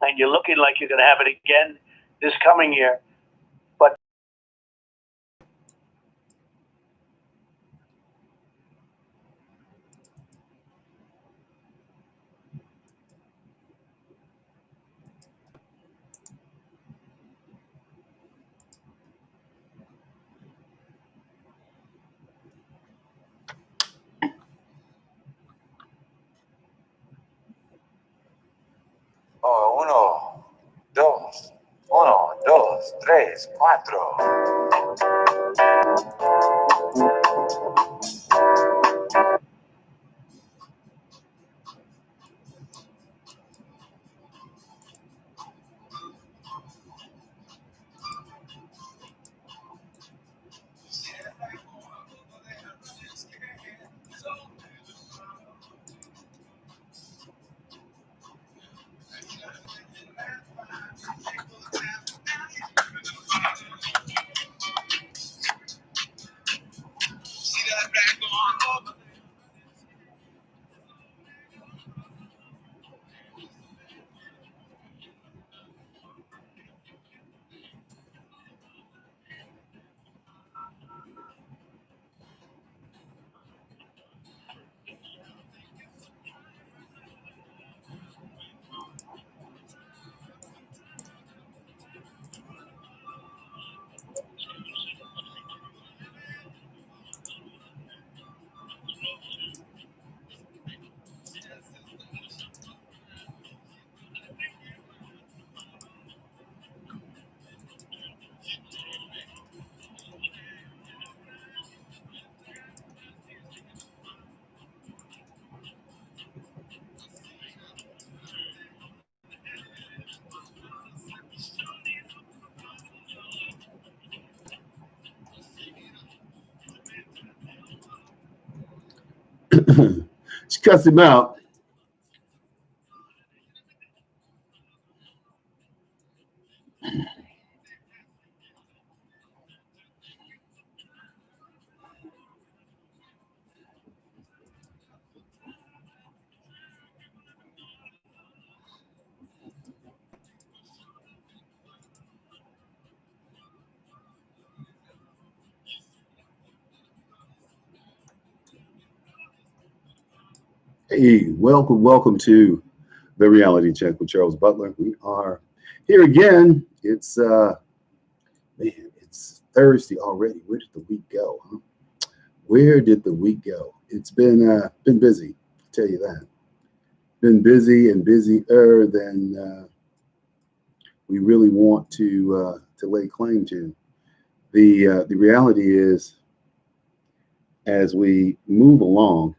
and you're looking like you're going to have it again this coming year. But uno, dos, uno, dos, tres, cuatro. She cuts him out. Hey, welcome to the Reality Check with Charles Butler. We are here again. It's it's Thursday already. Where did the week go? Huh? Where did the week go? It's been busy. I'll tell you that. Been busy and busier than we really want to lay claim to. The reality is, as we move along.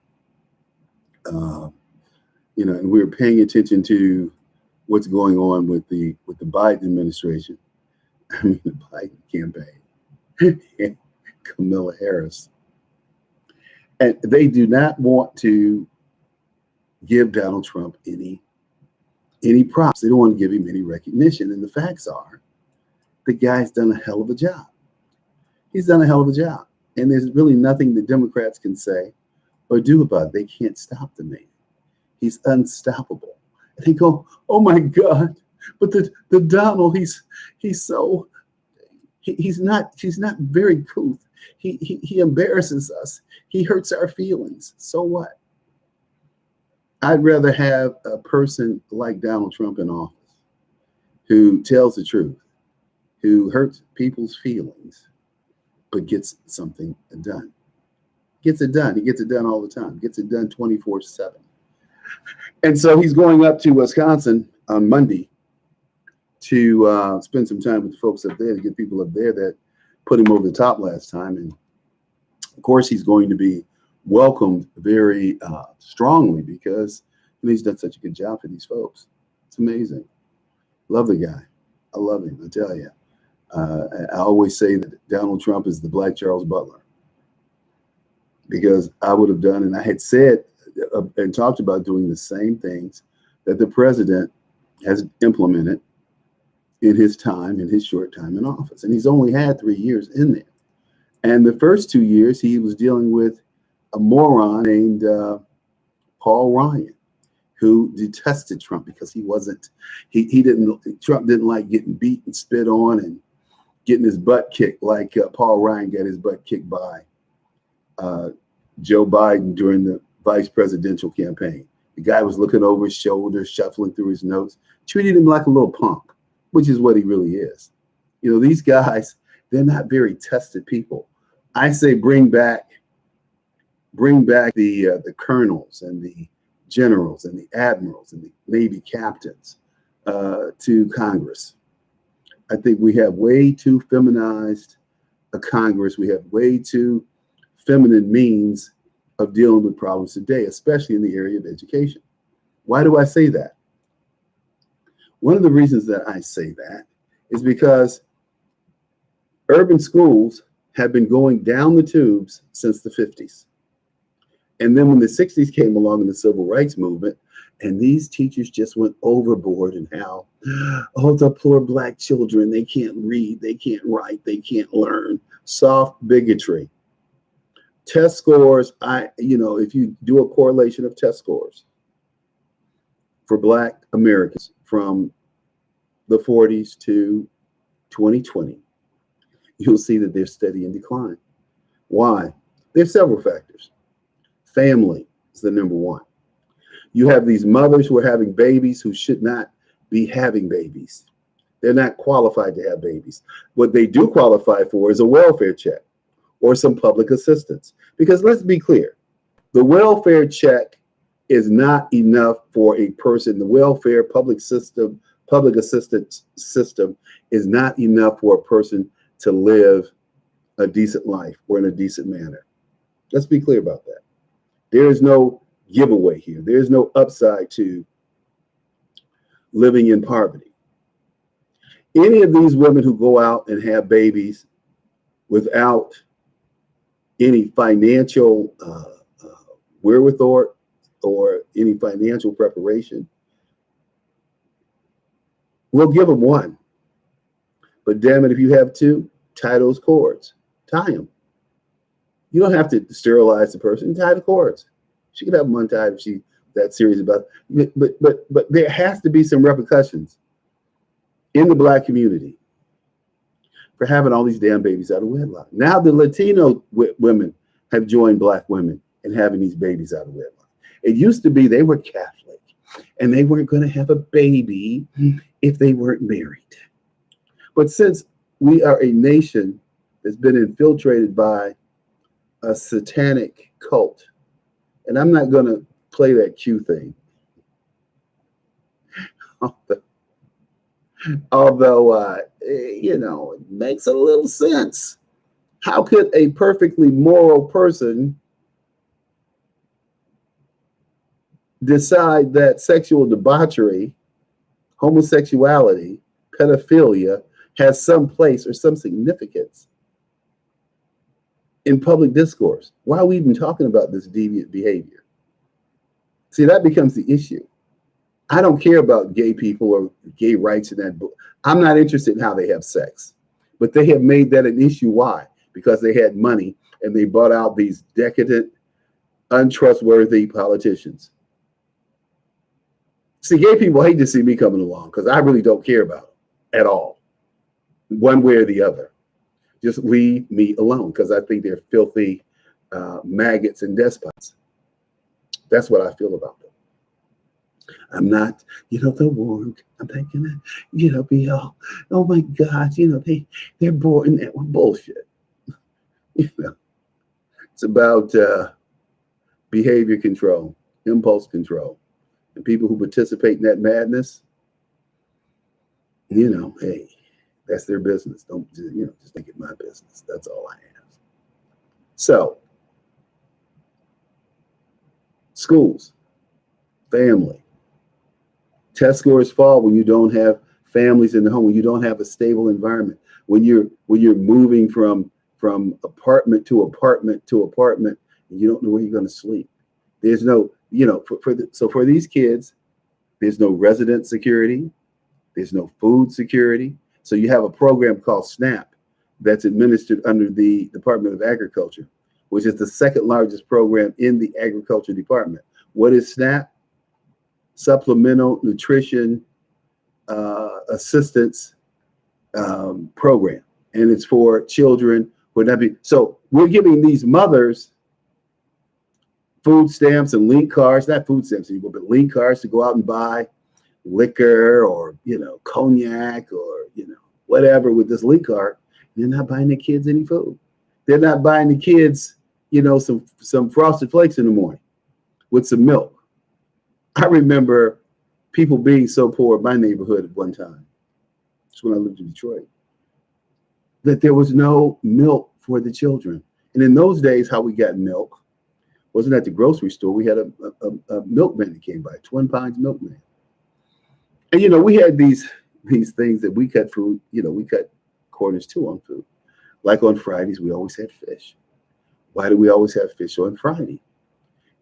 And we're paying attention to what's going on with the Biden administration. I mean, the Biden campaign, and Kamala Harris, and they do not want to give Donald Trump any props. They don't want to give him any recognition. And the facts are, the guy's done a hell of a job. He's done a hell of a job, and there's really nothing the Democrats can say or do about it. They can't stop the man. He's unstoppable. And they go, oh my God, but the Donald, he's not very cool. He embarrasses us. He hurts our feelings. So what? I'd rather have a person like Donald Trump in office who tells the truth, who hurts people's feelings, but gets something done. Gets it done. He gets it done all the time. Gets it done 24/7. And so he's going up to Wisconsin on Monday to spend some time with the folks up there, to get people up there that put him over the top last time. And of course, he's going to be welcomed very strongly because he's done such a good job for these folks. It's amazing. Love the guy. I love him. I tell you. I always say that Donald Trump is the Black Charles Butler, because I would have done, and I had said and talked about doing the same things that the president has implemented in his short time in office. And he's only had 3 years in there. And the first 2 years, he was dealing with a moron named Paul Ryan. who detested Trump because Trump didn't like getting beat and spit on and getting his butt kicked like Paul Ryan got his butt kicked by Joe Biden during the vice presidential campaign. The guy was looking over his shoulder, shuffling through his notes, treated him like a little punk, which is what he really is. You know, these guys, they're not very tested people. I say bring back the colonels and the generals and the admirals and the Navy captains to Congress. I think we have way too feminized a Congress. We have way too feminine means of dealing with problems today, especially in the area of education. Why do I say that? One of the reasons that I say that is because urban schools have been going down the tubes since the 50s. And then when the 60s came along in the civil rights movement, and these teachers just went overboard in how, oh, the poor black children, they can't read, they can't write, they can't learn. Soft bigotry. Test scores, if you do a correlation of test scores for Black Americans from the 40s to 2020, you'll see that they're steady in decline. Why? There's several factors. Family is the number one. You have these mothers who are having babies who should not be having babies. They're not qualified to have babies. What they do qualify for is a welfare check or some public assistance. Because let's be clear, the welfare check is not enough for a person. The welfare public assistance system is not enough for a person to live a decent life or in a decent manner. Let's be clear about that. There is no giveaway here. There is no upside to living in poverty. Any of these women who go out and have babies without any financial wherewithal or any financial preparation, we'll give them one. But damn it, if you have two, tie those cords. Tie them. You don't have to sterilize the person. Tie the cords. She could have them untied if she's that serious about it. But there has to be some repercussions in the Black community for having all these damn babies out of wedlock. Now the Latino women have joined Black women in having these babies out of wedlock. It used to be they were Catholic and they weren't going to have a baby if they weren't married. But since we are a nation that's been infiltrated by a satanic cult, and I'm not going to play that Q thing, although it makes a little sense. How could a perfectly moral person decide that sexual debauchery, homosexuality, pedophilia has some place or some significance in public discourse? Why are we even talking about this deviant behavior? See, that becomes the issue. I don't care about gay people or gay rights in that book. I'm not interested in how they have sex, but they have made that an issue. Why? Because they had money and they bought out these decadent, untrustworthy politicians. See, gay people hate to see me coming along because I really don't care about them at all, one way or the other. Just leave me alone because I think they're filthy maggots and despots. That's what I feel about them. I'm not, the warm. I'm not gonna, be all, oh my God, they're born in that one bullshit. It's about behavior control, impulse control, and people who participate in that madness. Hey, that's their business. Don't just make it my business. That's all I ask. So, schools, family. Test scores fall when you don't have families in the home, when you don't have a stable environment, when you're moving from apartment to apartment to apartment, and you don't know where you're going to sleep. There's no, for these kids, there's no resident security, there's no food security. So you have a program called SNAP that's administered under the Department of Agriculture, which is the second largest program in the agriculture department. What is SNAP? supplemental nutrition assistance program, and it's for children who would not be. So we're giving these mothers food stamps and link cards, not food stamps anymore, but link cards to go out and buy liquor or, cognac or, whatever with this link card. They're not buying the kids any food. They're not buying the kids, some Frosted Flakes in the morning with some milk. I remember people being so poor in my neighborhood at one time. That's when I lived in Detroit, that there was no milk for the children. And in those days, how we got milk wasn't at the grocery store. We had a milkman that came by, Twin Pines milkman. And, we had these things that we cut food, we cut corners too on food. Like on Fridays, we always had fish. Why do we always have fish on Friday?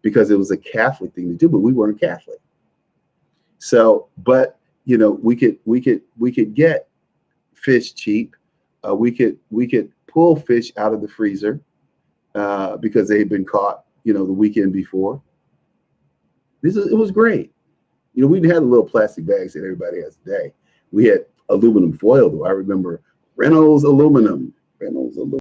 Because it was a Catholic thing to do, but we weren't Catholic. So, but we could get fish cheap. We could pull fish out of the freezer because they had been caught, the weekend before. It was great. We didn't have the little plastic bags that everybody has today. We had aluminum foil, though. I remember Reynolds aluminum.